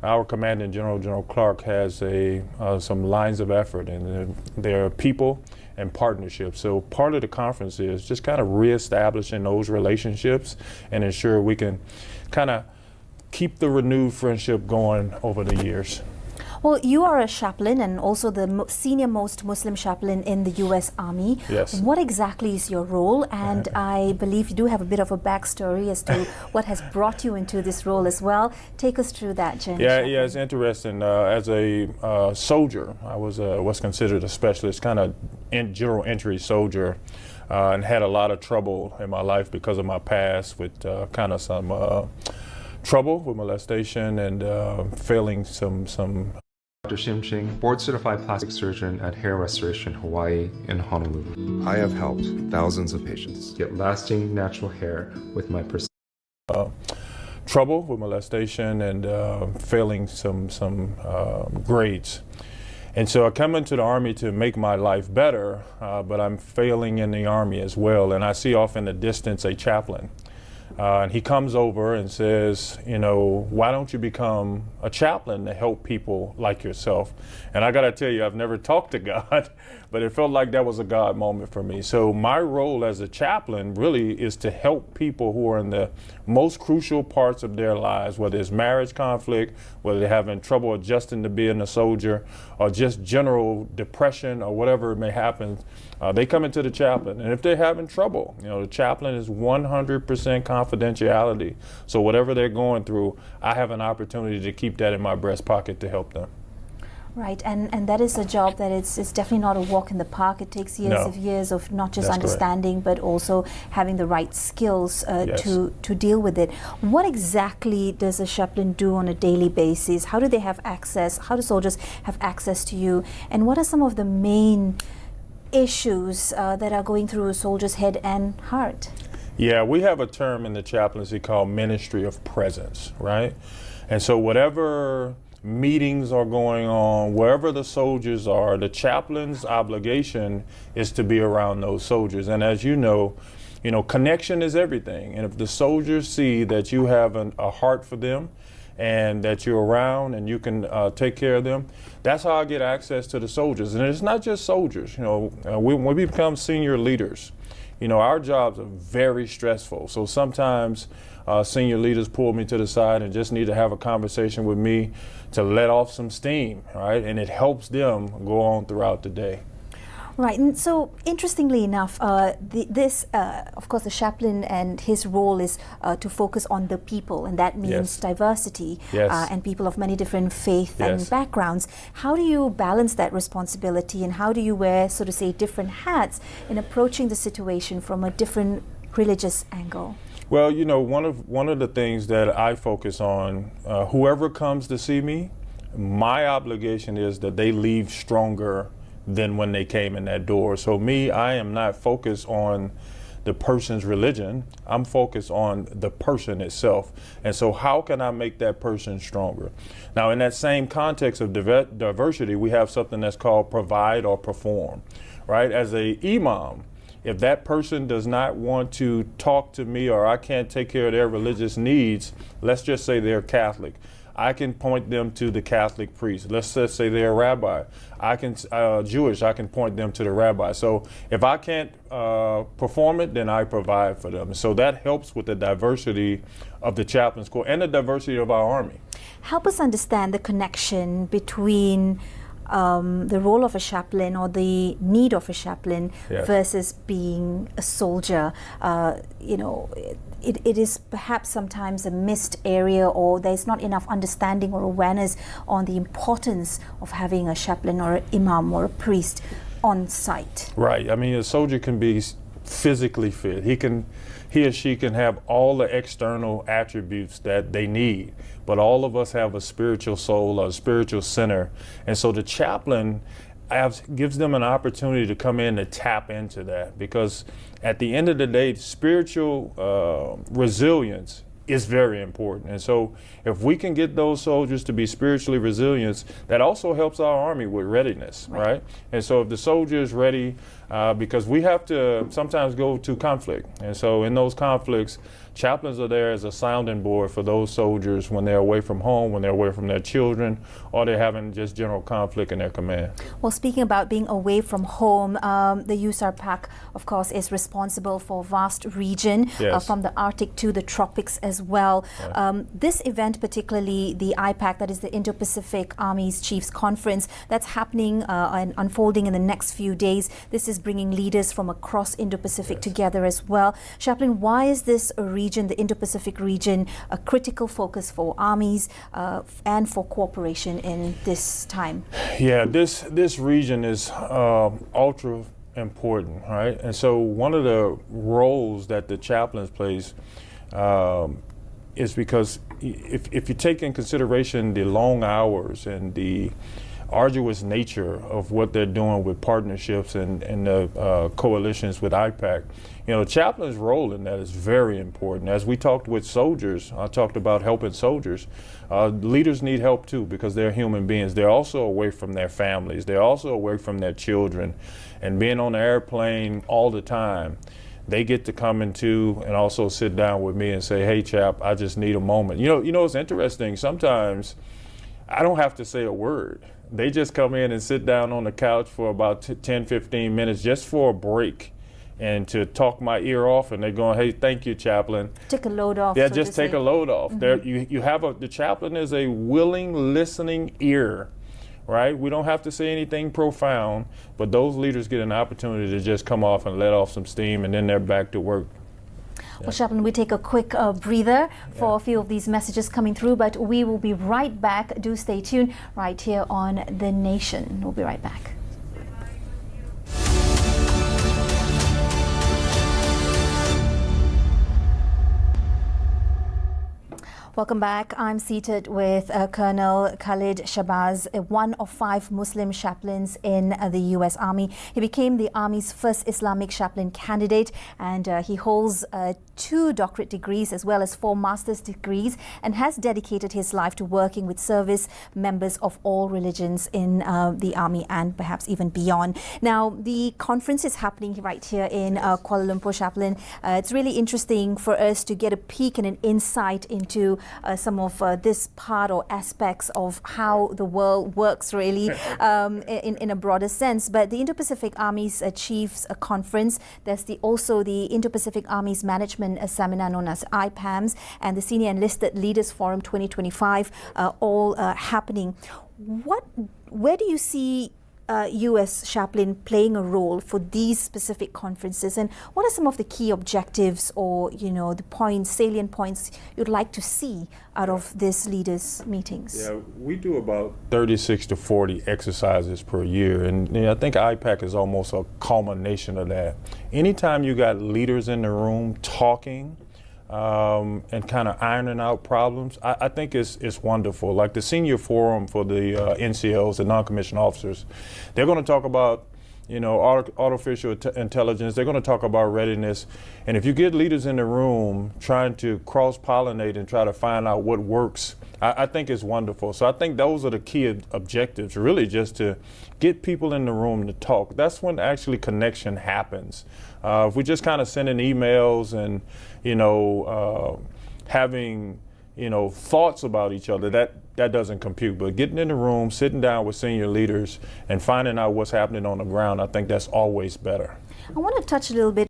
our commanding general, General Clark, has some lines of effort, and there are people and partnerships. So part of the conference is just kind of reestablishing those relationships and ensure we can kind of keep the renewed friendship going over the years. Well, you are a chaplain and also the senior most Muslim chaplain in the U.S. Army. Yes. What exactly is your role? And I believe you do have a bit of a backstory as to what has brought you into this role as well. Take us through that journey. Yeah, it's interesting. As a soldier, I was what's considered a specialist, kind of general entry soldier, and had a lot of trouble in my life because of my past with kind of some trouble with molestation and failing some. Dr. Shim Ching, board-certified plastic surgeon at Hair Restoration Hawaii in Honolulu. I have helped thousands of patients Get lasting natural hair with my trouble with molestation and failing some grades. And so I come into the Army to make my life better, but I'm failing in the Army as well. And I see off in the distance a chaplain. And he comes over and says, you know, why don't you become a chaplain to help people like yourself? And I got to tell you, I've never talked to God, but it felt like that was a God moment for me. So my role as a chaplain really is to help people who are in the most crucial parts of their lives, whether it's marriage conflict, whether they're having trouble adjusting to being a soldier, or just general depression or whatever it may happen. They come into the chaplain, and if they're having trouble, you know, the chaplain is 100% confidentiality. So whatever they're going through, I have an opportunity to keep that in my breast pocket to help them. Right, and that is a job that it's definitely not a walk in the park. It takes years of not just understanding, but also having the right skills to deal with it. What exactly does a chaplain do on a daily basis? How do they have access? How do soldiers have access to you? And what are some of the main issues that are going through a soldier's head and heart? Yeah, we have a term in the chaplaincy called ministry of presence, right? And so whatever meetings are going on, wherever the soldiers are, the chaplain's obligation is to be around those soldiers. And as you know, connection is everything. And if the soldiers see that you have a heart for them and that you're around and you can take care of them, that's how I get access to the soldiers. And it's not just soldiers. When we become senior leaders, our jobs are very stressful. So sometimes senior leaders pull me to the side and just need to have a conversation with me to let off some steam, right? And it helps them go on throughout the day. Right, and so interestingly enough, of course, the chaplain and his role is to focus on the people, and that means diversity and people of many different faith and backgrounds. How do you balance that responsibility, and how do you wear, so to say, different hats in approaching the situation from a different religious angle? Well, one of the things that I focus on, whoever comes to see me, my obligation is that they leave stronger than when they came in that door. So I am not focused on the person's religion. I'm focused on the person itself. And so how can I make that person stronger? Now, in that same context of diversity, we have something that's called provide or perform, right? As a imam, if that person does not want to talk to me or I can't take care of their religious needs, let's just say they're Catholic, I can point them to the Catholic priest. Let's just say they're a rabbi. Jewish, I can point them to the rabbi. So if I can't perform it, then I provide for them. So that helps with the diversity of the chaplain's corps and the diversity of our Army. Help us understand the connection between the role of a chaplain or the need of a chaplain versus being a soldier. It is perhaps sometimes a missed area, or there's not enough understanding or awareness on the importance of having a chaplain or an imam or a priest on site. Right. I mean, a soldier can be physically fit. He or she can have all the external attributes that they need, but all of us have a spiritual soul or a spiritual center. And so the chaplain gives them an opportunity to come in and tap into that, because at the end of the day, spiritual resilience is very important. And so if we can get those soldiers to be spiritually resilient, that also helps our Army with readiness, right? And so if the soldier is ready because we have to sometimes go to conflict. And so in those conflicts, chaplains are there as a sounding board for those soldiers when they're away from home, when they're away from their children, or they're having just general conflict in their command. Well, speaking about being away from home, the USARPAC, of course, is responsible for a vast region, yes. From the Arctic to the tropics as well. Yeah. This event, particularly the IPAC, that is the Indo-Pacific Army's Chiefs Conference, that's happening and unfolding in the next few days. This is bringing leaders from across Indo-Pacific yes. together as well. Chaplain, why is this a region, the Indo-Pacific region, a critical focus for armies and for cooperation in this time? Yeah, this region is ultra important, right? And so one of the roles that the chaplains plays is because if you take in consideration the long hours and the arduous nature of what they're doing with partnerships and the coalitions with IPAC, the chaplain's role in that is very important. As we talked with soldiers, I talked about helping soldiers. Leaders need help too because they're human beings. They're also away from their families. They're also away from their children. And being on the airplane all the time, they get to come into and also sit down with me and say, hey, Chap, I just need a moment. It's interesting. Sometimes I don't have to say a word. They just come in and sit down on the couch for about 10, 15 minutes just for a break and to talk my ear off, and they're going, hey, thank you, chaplain. Take a load off. Yeah, just take a load off. Mm-hmm. You have the chaplain is a willing, listening ear, right? We don't have to say anything profound, but those leaders get an opportunity to just come off and let off some steam, and then they're back to work. Well, Chaplain, we take a quick breather for a few of these messages coming through, but we will be right back. Do stay tuned right here on The Nation. We'll be right back. Welcome back. I'm seated with Colonel Khalid Shahbaz, one of 5 Muslim chaplains in the U.S. Army. He became the Army's first Islamic chaplain candidate, and he holds 2 doctorate degrees as well as 4 master's degrees, and has dedicated his life to working with service members of all religions in the Army and perhaps even beyond. Now, the conference is happening right here in Kuala Lumpur, Chaplain. It's really interesting for us to get a peek and an insight into some of this part or aspects of how the world works really in a broader sense. But the Indo-Pacific Army's Chiefs Conference, there's also the Indo-Pacific Army's Management Seminar known as IPAMS, and the Senior Enlisted Leaders Forum 2025 all happening. Where do you see U.S. chaplain playing a role for these specific conferences, and what are some of the key objectives or the salient points you'd like to see out of these leaders meetings? Yeah, we do about 36 to 40 exercises per year, and I think IPAC is almost a culmination of that. Anytime you got leaders in the room talking and kind of ironing out problems, I think it's wonderful. Like the senior forum for the NCOs, the non-commissioned officers, they're going to talk about artificial intelligence. They're going to talk about readiness. And if you get leaders in the room trying to cross-pollinate and try to find out what works, I think it's wonderful. So I think those are the key objectives, really, just to get people in the room to talk. That's when actually connection happens. If we just kind of sending emails and, having, thoughts about each other, that doesn't compute. But getting in the room, sitting down with senior leaders and finding out what's happening on the ground, I think that's always better. I want to touch a little bit